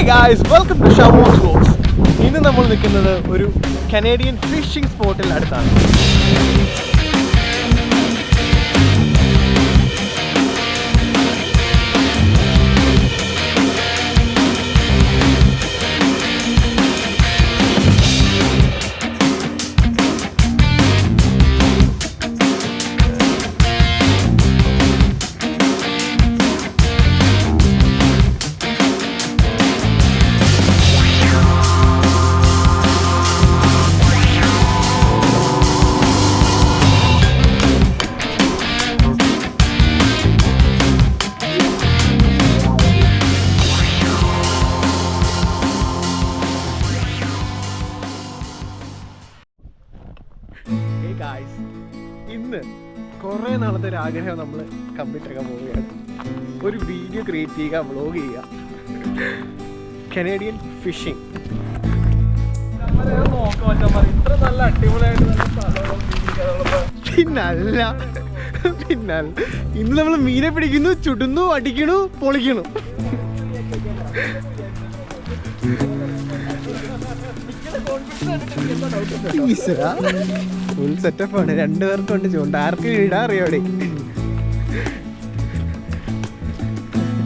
guys, welcome to Shawo's Vlogs. ഇന്ന് നമ്മൾ നിൽക്കുന്നത് ഒരു കനേഡിയൻ ഫിഷിംഗ് സ്പോട്ടിൽ അടുത്താണ്. ഇന്ന് കുറേ നാളത്തെ ഒരു ആഗ്രഹം നമ്മൾ കംപ്ലീറ്റ് ആക്കാൻ പോവുകയാണ്. ഒരു വീഡിയോ ക്രിയേറ്റ് ചെയ്യുക, വ്ളോഗ് ചെയ്യുക, കനേഡിയൻ ഫിഷിംഗ്. ഇത്ര നല്ല അടിപൊളിയായിട്ട് പിന്നല്ല ഇന്ന് നമ്മൾ മീനെ പിടിക്കുന്നു, ചുടുന്നു, അടിക്കണു, പൊളിക്കണു. ഫുൾ സെറ്റപ്പാണ്. രണ്ടുപേർക്കും ഉണ്ട് ചൂണ്ട. ആർക്കും ഇടാൻ അറിയോടെ.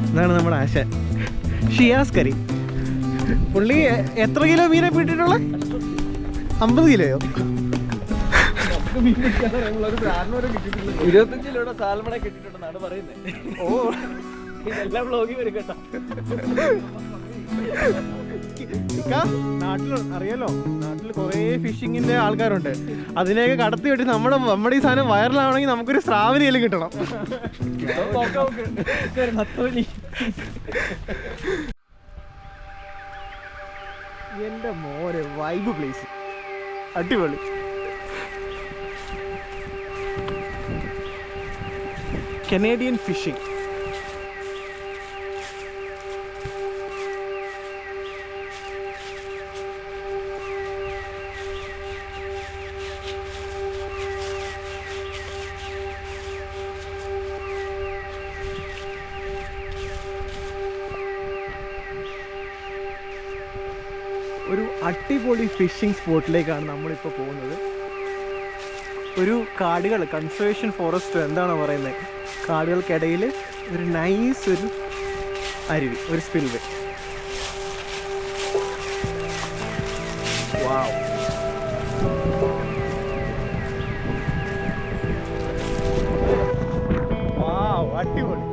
ഇതാണ് നമ്മുടെ ആശാൻ ഷിയാസ് കരി. പുള്ളി എത്ര കിലോ മീനെ പിടിച്ചിട്ടുള്ള? 50 കിലോയോ? 25 കിലോയുടെ സാൽമണ കിട്ടിയിട്ടുണ്ടെന്നാണ് പറയുന്നത്. ഓ, ഇതെല്ലാം വ്ലോഗിൽ വരും കേട്ടോ. നാട്ടിൽ അറിയാലോ, നാട്ടിൽ കുറേ ഫിഷിങ്ങിന്റെ ആൾക്കാരുണ്ട്. അതിനെയൊക്കെ കടത്തി വിട്ട് നമ്മുടെ ഈ സാധനം വൈറലാവണമെങ്കിൽ നമുക്കൊരു സ്രാവിനെയും കിട്ടണം. എന്റെ മോനെ വൈബ് പ്ലേസ്, അടിപൊളി. Canadian fishing. ഒരു അടിപൊളി ഫിഷിംഗ് സ്പോട്ടിലേക്കാണ് നമ്മളിപ്പോൾ പോകുന്നത്. ഒരു കാടുകൾ, കൺസർവേഷൻ ഫോറസ്റ്റ് എന്താണോ പറയുന്നത്, കാടുകൾക്കിടയിൽ ഒരു നൈസ് ഒരു അരുവി, ഒരു സ്പിൽവേ. വാവ്, വാവ്, അടിപൊളി.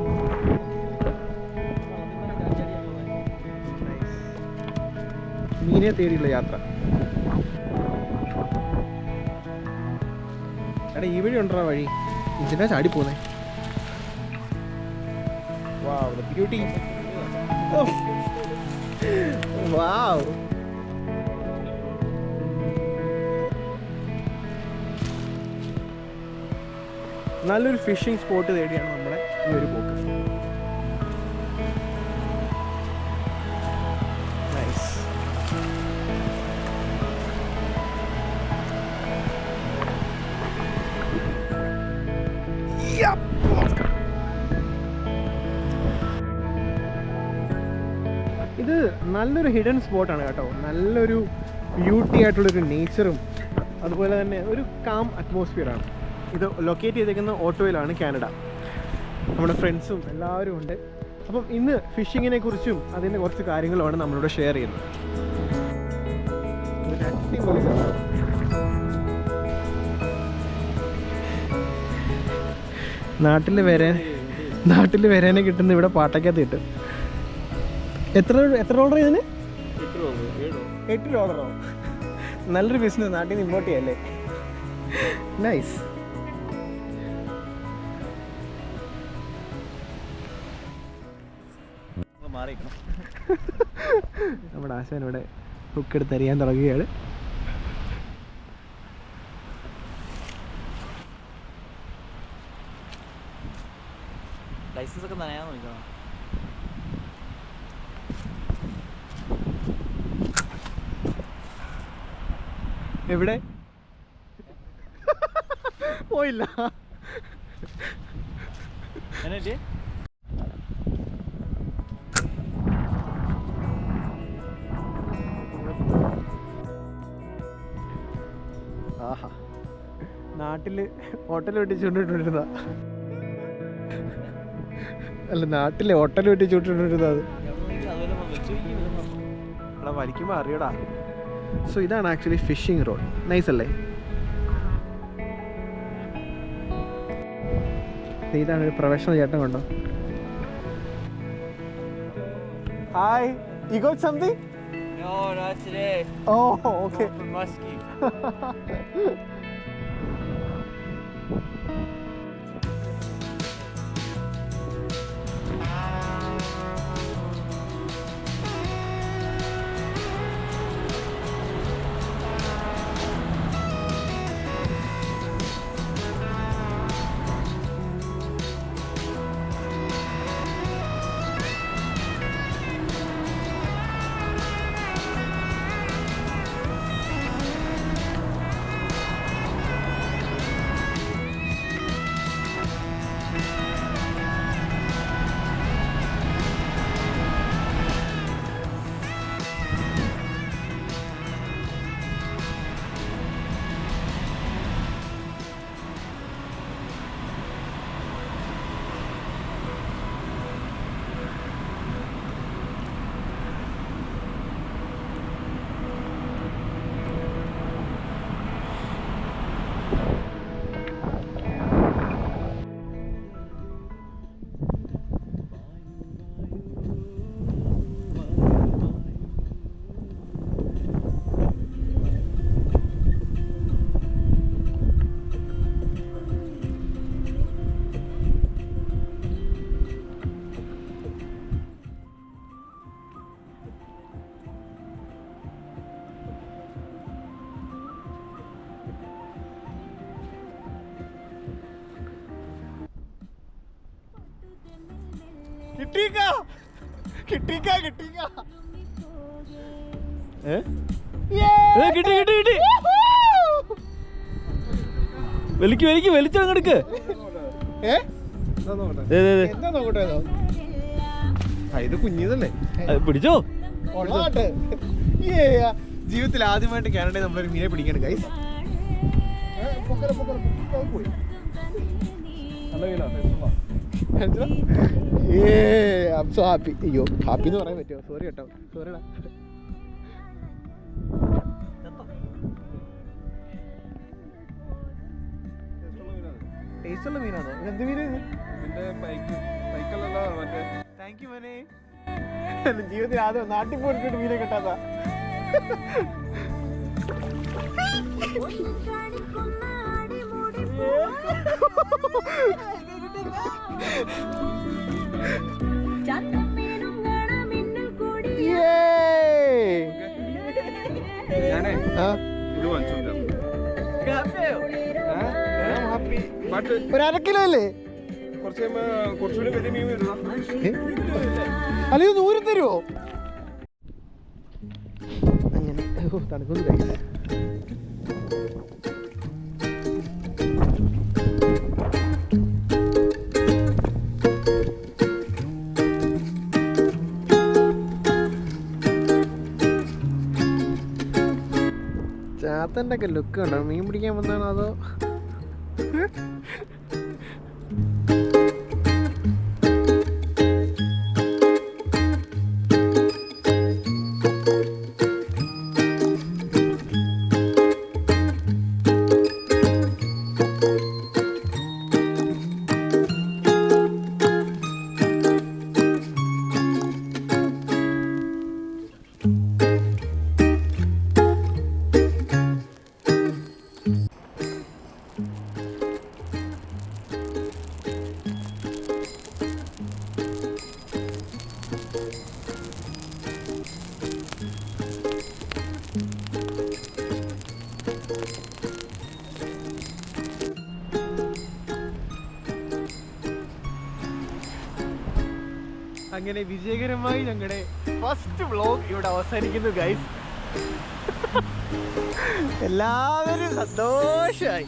മീനെ തേടിയുള്ള യാത്ര. എടാ, ഈ വഴി ഉണ്ടോ വഴി? ഇതിനാ ചാടി പോന്നേ. വാവ്, ദ ബ്യൂട്ടി. വാവ്, നല്ലൊരു ഫിഷിംഗ് സ്പോട്ട് തേടിയാണ് നമ്മുടെ ഈ ഒരു പോക്ക്. ഇത് നല്ലൊരു ഹിഡൻ സ്പോട്ടാണ് കേട്ടോ. നല്ലൊരു ബ്യൂട്ടി ആയിട്ടുള്ളൊരു നേച്ചറും അതുപോലെ തന്നെ ഒരു കാം അറ്റ്മോസ്ഫിയറാണ്. ഇത് ലൊക്കേറ്റ് ചെയ്തേക്കുന്ന ഓട്ടോയിലാണ്, കാനഡ. നമ്മുടെ ഫ്രണ്ട്സും എല്ലാവരും ഉണ്ട്. അപ്പം ഇന്ന് ഫിഷിങ്ങിനെ കുറിച്ചും അതിൻ്റെ കുറച്ച് കാര്യങ്ങളുമാണ് നമ്മളിവിടെ ഷെയർ ചെയ്യുന്നത്. അടിപൊളി നാട്ടിൽ വരാനെ കിട്ടുന്ന ഇവിടെ പാട്ടക്കകത്ത് കിട്ടും. എത്ര ഡോളർ ഇതിന്? $8. നല്ലൊരു ബിസിനസ്, നാട്ടിൽ നിന്ന് ഇമ്പോർട്ട് ചെയ്യല്ലേ. നൈസ്. നമ്മുടെ ആശാൻ ഇവിടെ ഹുക്ക് എടുത്ത് അറിയാൻ തുടങ്ങുകയാണ്. ലൈസൻസ് ഒക്കെ നനയാൻ നോക്കണം. എവിടെ പോയില്ല. നാട്ടില് ഹോട്ടൽ വെട്ടിച്ചുകൊണ്ടിരുന്നതാ. അല്ല, നാട്ടിലെ ഹോട്ടൽ വെട്ടിച്ചുകൊണ്ടിരുന്നത് അവിടെ വലിക്കുമ്പോൾ അറിയടാ. സോ ഇതാണ് ആക്ച്വലി ഫിഷിംഗ് റോഡ്. നൈസ് അല്ലേ? ഇതാണ് ഒരു പ്രൊഫഷണൽ ചേട്ടൻ കണ്ടോ. Hi, you got something? No, not today. Oh, okay. For muskie. കിട്ടിക്ക. കിട്ടി വലിച്ചെടുക്ക്. ഇത് കുഞ്ഞിതല്ലേ, പിടിച്ചോ. ജീവിതത്തിൽ ആദ്യമായിട്ട് കാനഡയിൽ നമ്മളൊരു മീനെ പിടിക്കാണ് ഗൈസ്. So happy. അയ്യോ, ഹാപ്പി എന്ന് പറയാൻ പറ്റുമോ? സോറി കേട്ടോ, സോറിടാ. ടേസ്റ്റുള്ള മീനാണോ? എന്ത് മീൻ? താങ്ക് യു മോനെ. ജീവിതത്തിൽ ആദ്യം നാട്ടിൽ പോയിട്ട് മീനെ കിട്ടാത്ത. ഒരു 1/2 കിലോ അല്ലേ? അല്ലെങ്കിൽ ദൂരം തരുമോ? അങ്ങനെ തണുക്കുന്നു കഴിയില്ല. ചാത്തൻ്റെ ഒക്കെ ലുക്ക് കണ്ടോ? മീൻ പിടിക്കാൻ വന്നാണോ അതോ? അങ്ങനെ വിജയകരമായി ഞങ്ങളുടെ ഫസ്റ്റ് വ്ലോഗ് ഇവിടെ അവസാനിക്കുന്നു ഗൈസ്. എല്ലാവരും സന്തോഷമായി.